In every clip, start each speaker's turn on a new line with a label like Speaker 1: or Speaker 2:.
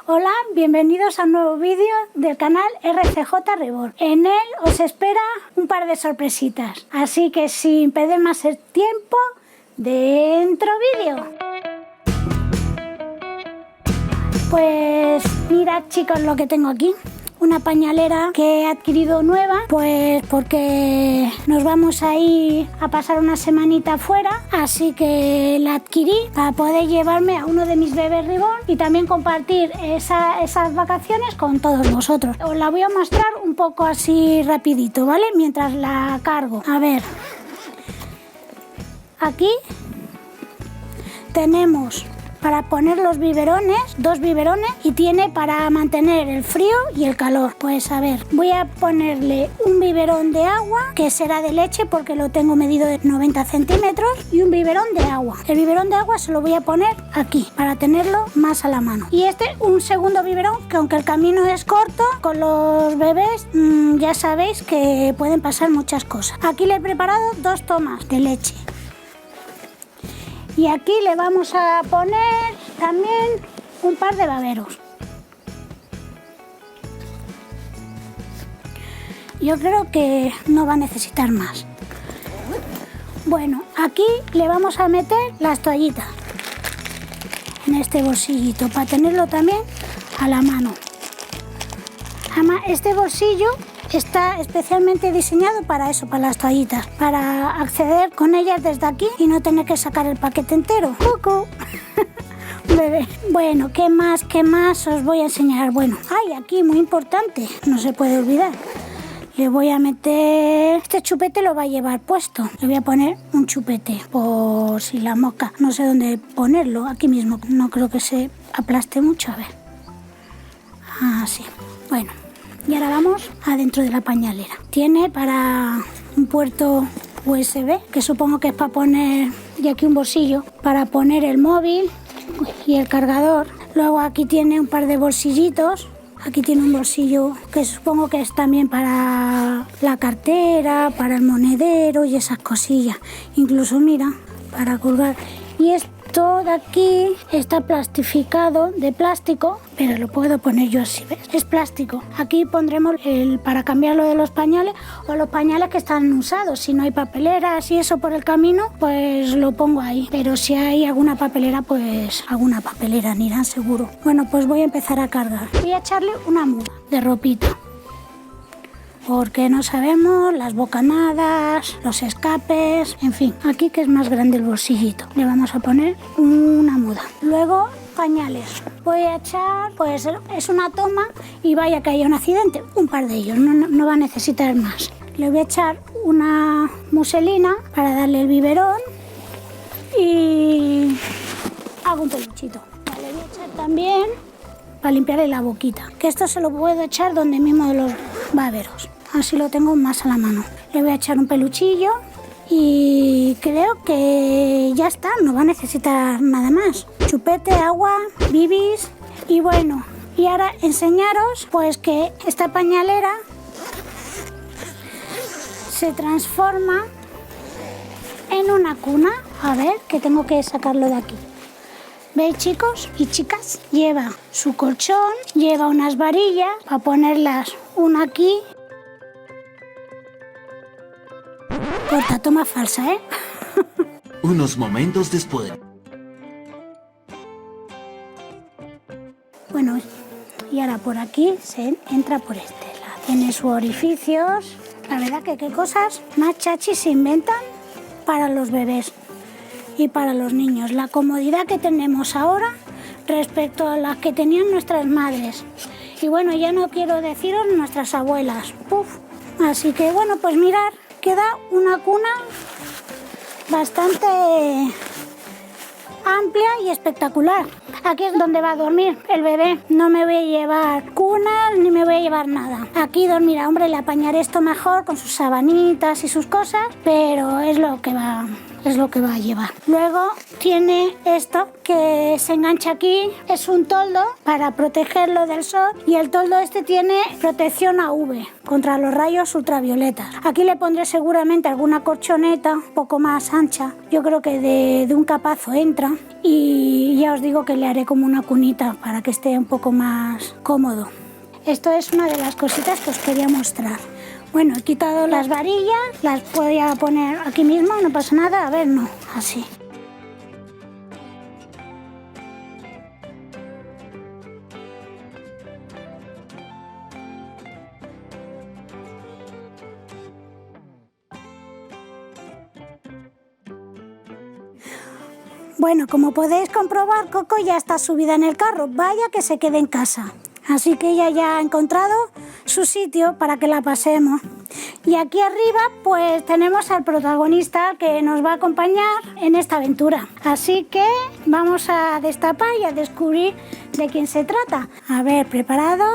Speaker 1: Hola, bienvenidos a un nuevo vídeo del canal RCJ Reborn. En él os espera un par de sorpresitas, así que sin perder más el tiempo, ¡dentro vídeo! Pues mirad, chicos, lo que tengo aquí. Una pañalera que he adquirido nueva, pues porque nos vamos a ir a pasar una semanita fuera, así que la adquirí para poder llevarme a uno de mis bebés Reborn y también compartir esas vacaciones con todos vosotros. Os la voy a mostrar un poco así rapidito, ¿vale? Mientras la cargo. A ver, aquí tenemos para poner los biberones, 2 biberones, y tiene para mantener el frío y el calor. Pues a ver, voy a ponerle un biberón de agua, que será de leche porque lo tengo medido de 90 centímetros, y un biberón de agua. El biberón de agua se lo voy a poner aquí, para tenerlo más a la mano. Y un segundo biberón, que aunque el camino es corto, con los bebés ya sabéis que pueden pasar muchas cosas. Aquí le he preparado 2 tomas de leche. Y aquí le vamos a poner también un par de baberos. Yo creo que no va a necesitar más. Bueno, aquí le vamos a meter las toallitas en este bolsillito para tenerlo también a la mano. Además, este bolsillo está especialmente diseñado para eso, para las toallitas, para acceder con ellas desde aquí y no tener que sacar el paquete entero. ¡Cucú! Bebé. Bueno, ¿qué más os voy a enseñar? Bueno, aquí muy importante, no se puede olvidar. Le voy a meter... Este chupete lo va a llevar puesto. Le voy a poner un chupete por si la mosca. No sé dónde ponerlo, aquí mismo. No creo que se aplaste mucho, a ver. Así. Bueno. Y ahora vamos adentro de la pañalera. Tiene para un puerto USB, que supongo que es para poner, y aquí un bolsillo, para poner el móvil y el cargador. Luego aquí tiene un par de bolsillitos. Aquí tiene un bolsillo que supongo que es también para la cartera, para el monedero y esas cosillas. Incluso, mira, para colgar. Y esto de aquí está plastificado, de plástico, pero lo puedo poner yo así, ¿ves? Es plástico. Aquí pondremos para cambiarlo de los pañales o los pañales que están usados. Si no hay papeleras y eso por el camino, pues lo pongo ahí. Pero si hay alguna papelera, pues alguna papelera anirá seguro. Bueno, pues voy a empezar a cargar. Voy a echarle una muda de ropita, porque no sabemos las bocanadas, los escapes, en fin. Aquí que es más grande el bolsillito, le vamos a poner una muda. Luego pañales. Voy a echar, pues es una toma y vaya que haya un accidente, un par de ellos, no va a necesitar más. Le voy a echar una muselina para darle el biberón y hago un peluchito. Le voy a echar también para limpiarle la boquita, que esto se lo puedo echar donde mismo de los baberos, así lo tengo más a la mano. Le voy a echar un peluchillo y creo que ya está, no va a necesitar nada más. Chupete, agua, bibis y bueno, y ahora enseñaros pues que esta pañalera se transforma en una cuna. A ver, que tengo que sacarlo de aquí. ¿Veis, chicos y chicas? Lleva su colchón, lleva unas varillas para ponerlas, una aquí. Corta, toma falsa, ¿eh?
Speaker 2: Unos momentos después.
Speaker 1: Bueno, y ahora por aquí se entra por este lado. Tiene sus orificios. La verdad que qué cosas más chachis se inventan para los bebés y para los niños. La comodidad que tenemos ahora respecto a las que tenían nuestras madres. Y bueno, ya no quiero deciros nuestras abuelas. Así que bueno, pues mirad, queda una cuna bastante amplia y espectacular. Aquí es donde va a dormir el bebé. No me voy a llevar cunas ni me voy a llevar nada. Aquí dormirá, hombre, le apañaré esto mejor con sus sabanitas y sus cosas, pero es lo que va es lo que va a llevar. Luego tiene esto que se engancha aquí, es un toldo para protegerlo del sol, y el toldo este tiene protección UV contra los rayos ultravioletas. Aquí le pondré seguramente alguna corchoneta un poco más ancha, yo creo que de un capazo entra, y ya os digo que le haré como una cunita para que esté un poco más cómodo. Esto es una de las cositas que os quería mostrar. Bueno, he quitado las varillas, las podía poner aquí mismo, no pasa nada, a ver, no, así. Bueno, como podéis comprobar, Coco ya está subida en el carro, vaya que se quede en casa. Así que ella ya ha encontrado su sitio para que la pasemos. Y aquí arriba pues tenemos al protagonista que nos va a acompañar en esta aventura. Así que vamos a destapar y a descubrir de quién se trata. A ver, ¿preparado?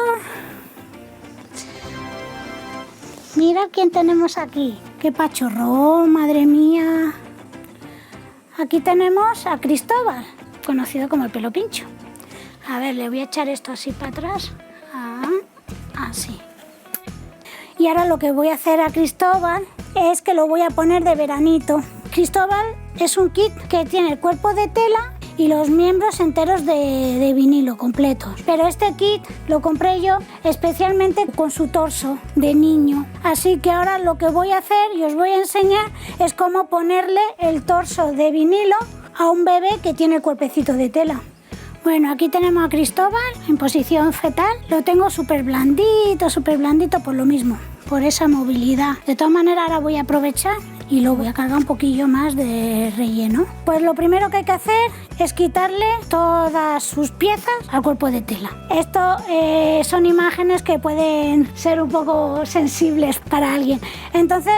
Speaker 1: Mira quién tenemos aquí. ¡Qué pachorro, madre mía! Aquí tenemos a Cristóbal, conocido como el pelo pincho. A ver, le voy a echar esto así para atrás. Así. Y ahora lo que voy a hacer a Cristóbal es que lo voy a poner de veranito. Cristóbal es un kit que tiene el cuerpo de tela y los miembros enteros de vinilo completos. Pero este kit lo compré yo especialmente con su torso de niño. Así que ahora lo que voy a hacer y os voy a enseñar es cómo ponerle el torso de vinilo a un bebé que tiene el cuerpecito de tela. Bueno, aquí tenemos a Cristóbal en posición fetal. Lo tengo súper blandito por lo mismo, por esa movilidad. De todas maneras ahora voy a aprovechar y lo voy a cargar un poquillo más de relleno. Pues lo primero que hay que hacer es quitarle todas sus piezas al cuerpo de tela. Esto son imágenes que pueden ser un poco sensibles para alguien. Entonces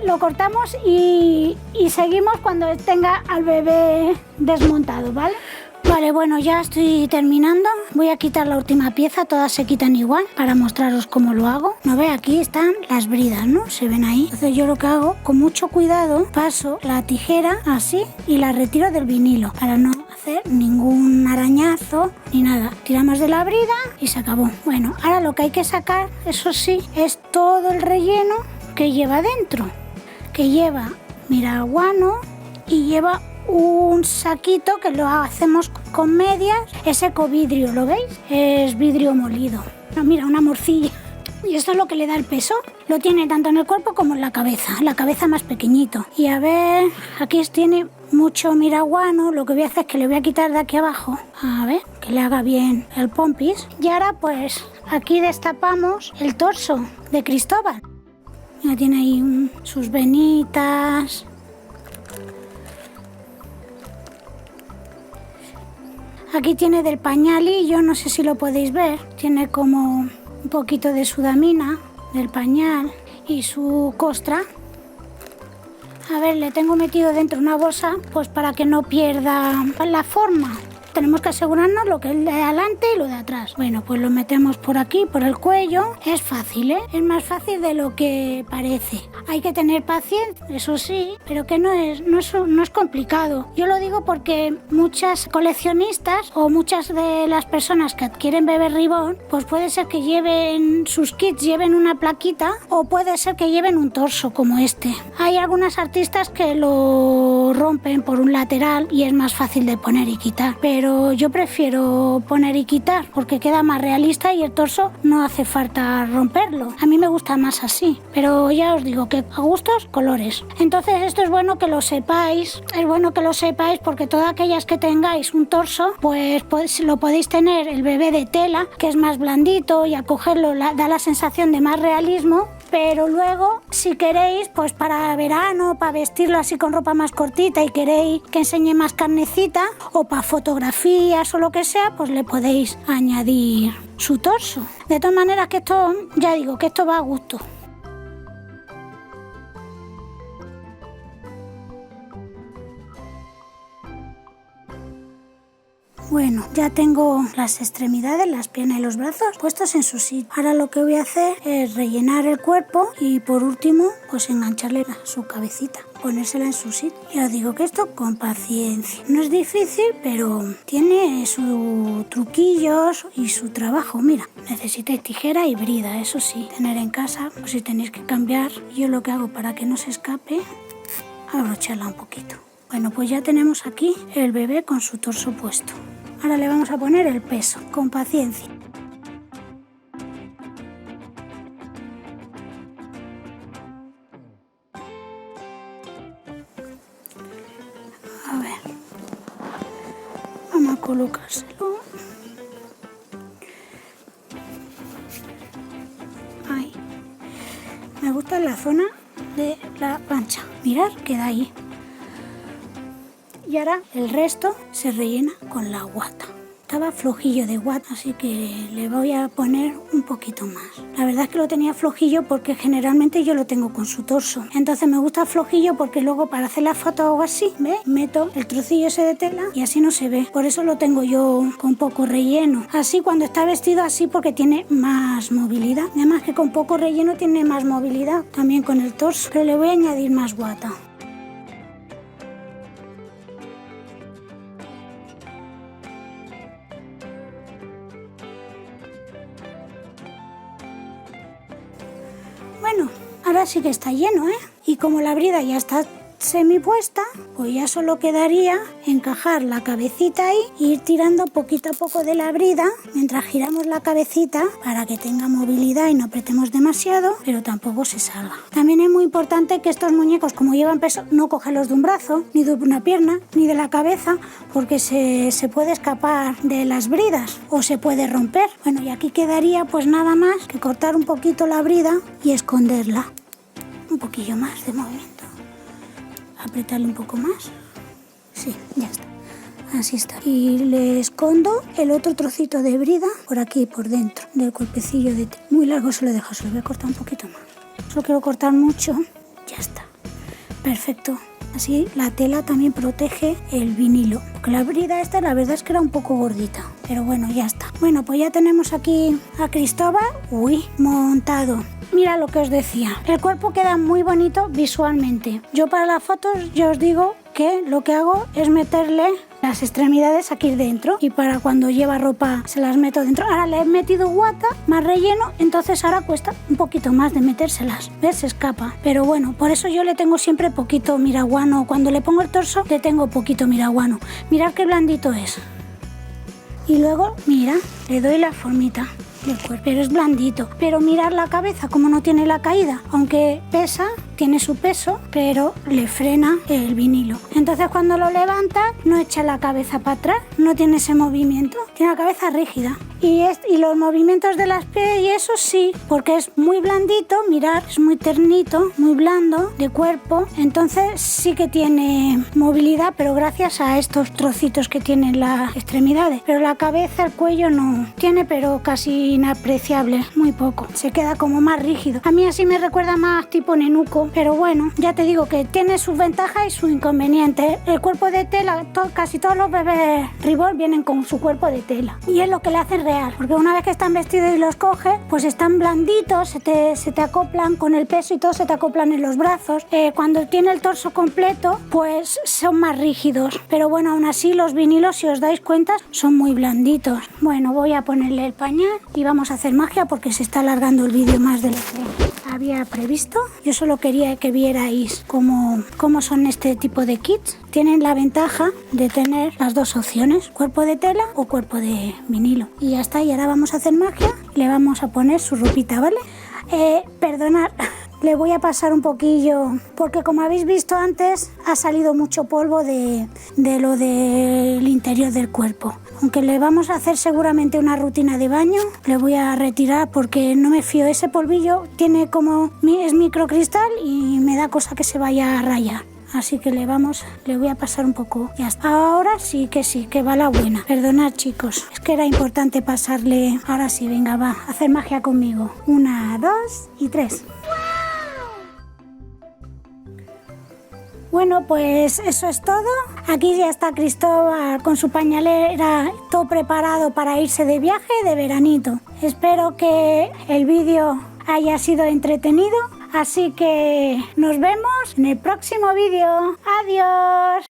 Speaker 1: lo cortamos y seguimos cuando tenga al bebé desmontado, ¿vale? Vale, bueno, ya estoy terminando. Voy a quitar la última pieza, todas se quitan igual para mostraros cómo lo hago. No ve, aquí están las bridas, ¿no? Se ven ahí. Entonces yo lo que hago, con mucho cuidado, paso la tijera así y la retiro del vinilo para no hacer ningún arañazo ni nada. Tiramos de la brida y se acabó. Bueno, ahora lo que hay que sacar, eso sí, es todo el relleno que lleva dentro. Que lleva miraguano y lleva un saquito que lo hacemos con medias, es ecovidrio, ¿lo veis? Es vidrio molido. Mira, una morcilla. Y esto es lo que le da el peso. Lo tiene tanto en el cuerpo como en la cabeza más pequeñito. Y a ver, aquí tiene mucho miraguano. Lo que voy a hacer es que le voy a quitar de aquí abajo, a ver, que le haga bien el pompis. Y ahora pues aquí destapamos el torso de Cristóbal. Ya tiene ahí sus venitas. Aquí tiene del pañalillo, no sé si lo podéis ver, tiene como un poquito de sudamina del pañal y su costra. A ver, le tengo metido dentro una bolsa pues para que no pierda la forma. Tenemos que asegurarnos lo que es de adelante y lo de atrás. Bueno, pues lo metemos por aquí, por el cuello. Es fácil, ¿eh? Es más fácil de lo que parece. Hay que tener paciencia, eso sí, pero que no es complicado. Yo lo digo porque muchas coleccionistas o muchas de las personas que adquieren bebé ribón, pues puede ser que lleven sus kits, lleven una plaquita o puede ser que lleven un torso como este. Hay algunas artistas que lo rompen por un lateral y es más fácil de poner y quitar, pero yo prefiero poner y quitar porque queda más realista y el torso no hace falta romperlo. A mí me gusta más así, pero ya os digo que a gustos, colores. Entonces esto es bueno que lo sepáis, porque todas aquellas que tengáis un torso, pues lo podéis tener el bebé de tela, que es más blandito y al cogerlo da la sensación de más realismo. Pero luego, si queréis, pues para verano, para vestirlo así con ropa más cortita y queréis que enseñe más carnecita, o para fotografías o lo que sea, pues le podéis añadir su torso. De todas maneras que esto, ya digo, que esto va a gusto. Bueno, ya tengo las extremidades, las piernas y los brazos puestos en su sitio. Ahora lo que voy a hacer es rellenar el cuerpo y por último pues engancharle su cabecita, ponérsela en su sitio. Ya os digo que esto con paciencia. No es difícil, pero tiene sus truquillos y su trabajo. Mira, necesitáis tijera y brida, eso sí, tener en casa, pues si tenéis que cambiar. Yo lo que hago para que no se escape, abrocharla un poquito. Bueno, pues ya tenemos aquí el bebé con su torso puesto. Ahora le vamos a poner el peso, con paciencia. A ver, vamos a colocárselo. Ahí. Me gusta la zona de la pancha. Mirad, queda ahí. Y ahora el resto se rellena con la guata. Estaba flojillo de guata, así que le voy a poner un poquito más. La verdad es que lo tenía flojillo porque generalmente yo lo tengo con su torso. Entonces me gusta flojillo porque luego para hacer la foto o algo así, ¿ves? Meto el trocillo ese de tela y así no se ve. Por eso lo tengo yo con poco relleno. Así cuando está vestido así porque tiene más movilidad. Además que con poco relleno tiene más movilidad también con el torso. Pero le voy a añadir más guata. Bueno, ahora sí que está lleno, ¿eh? Y como la brida ya está semipuesta, pues ya solo quedaría encajar la cabecita ahí e ir tirando poquito a poco de la brida mientras giramos la cabecita para que tenga movilidad y no apretemos demasiado, pero tampoco se salga. También es muy importante que estos muñecos, como llevan peso, no cogerlos de un brazo, ni de una pierna, ni de la cabeza, porque se puede escapar de las bridas o se puede romper. Bueno, y aquí quedaría pues nada más que cortar un poquito la brida y esconderla. Un poquillo más de movimiento. Apretarle un poco más. Sí, ya está. Así está. Y le escondo el otro trocito de brida por aquí, por dentro del cuerpecillo de tela. Muy largo se lo dejo, se lo voy a cortar un poquito más. Solo quiero cortar mucho. Ya está. Perfecto. Así la tela también protege el vinilo. Porque la brida esta la verdad es que era un poco gordita. Pero bueno, ya está. Bueno, pues ya tenemos aquí a Cristóbal. Uy, montado. Mira lo que os decía. El cuerpo queda muy bonito visualmente. Yo para las fotos yo os digo que lo que hago es meterle las extremidades aquí dentro y para cuando lleva ropa se las meto dentro. Ahora le he metido guata, más relleno, entonces ahora cuesta un poquito más de metérselas. ¿Ves? Se escapa. Pero bueno, por eso yo le tengo siempre poquito miraguano. Cuando le pongo el torso le tengo poquito miraguano. Mirad qué blandito es. Y luego, mira, le doy la formita del cuerpo, pero es blandito. Pero mirad la cabeza, como no tiene la caída, aunque pesa, tiene su peso, pero le frena el vinilo. Entonces cuando lo levanta no echa la cabeza para atrás, no tiene ese movimiento, tiene la cabeza rígida. Y los movimientos de las pies y eso sí, porque es muy blandito, mirad, es muy ternito, muy blando de cuerpo, entonces sí que tiene movilidad, pero gracias a estos trocitos que tienen las extremidades. Pero la cabeza, el cuello no tiene, pero casi inapreciable, muy poco, se queda como más rígido. A mí así me recuerda más tipo nenuco, pero bueno, ya te digo que tiene sus ventajas y sus inconvenientes. El cuerpo de tela, casi todos los bebés Reebok vienen con su cuerpo de tela y es lo que le hace real, porque una vez que están vestidos y los coges, pues están blanditos, se te acoplan con el peso y todo, se te acoplan en los brazos. Cuando tiene el torso completo, pues son más rígidos, pero bueno, aún así los vinilos, si os dais cuenta, son muy blanditos. Bueno, voy a ponerle el pañal y vamos a hacer magia porque se está alargando el vídeo más de lo que había previsto. Yo solo quería que vierais cómo son este tipo de kits. Tienen la ventaja de tener las dos opciones, cuerpo de tela o cuerpo de vinilo. Y ya está, y ahora vamos a hacer magia. Le vamos a poner su ropita, ¿vale? Perdonad, le voy a pasar un poquillo, porque como habéis visto antes, ha salido mucho polvo de lo del interior del cuerpo. Aunque le vamos a hacer seguramente una rutina de baño, le voy a retirar porque no me fío. Ese polvillo es microcristal y me da cosa que se vaya a rayar. Así que le voy a pasar un poco. Ya está. Ahora sí, que va la buena. Perdonad, chicos, es que era importante pasarle. Ahora sí, venga, va, a hacer magia conmigo. 1, 2 y 3. Bueno, pues eso es todo. Aquí ya está Cristóbal con su pañalera, todo preparado para irse de viaje de veranito. Espero que el vídeo haya sido entretenido, así que nos vemos en el próximo vídeo. ¡Adiós!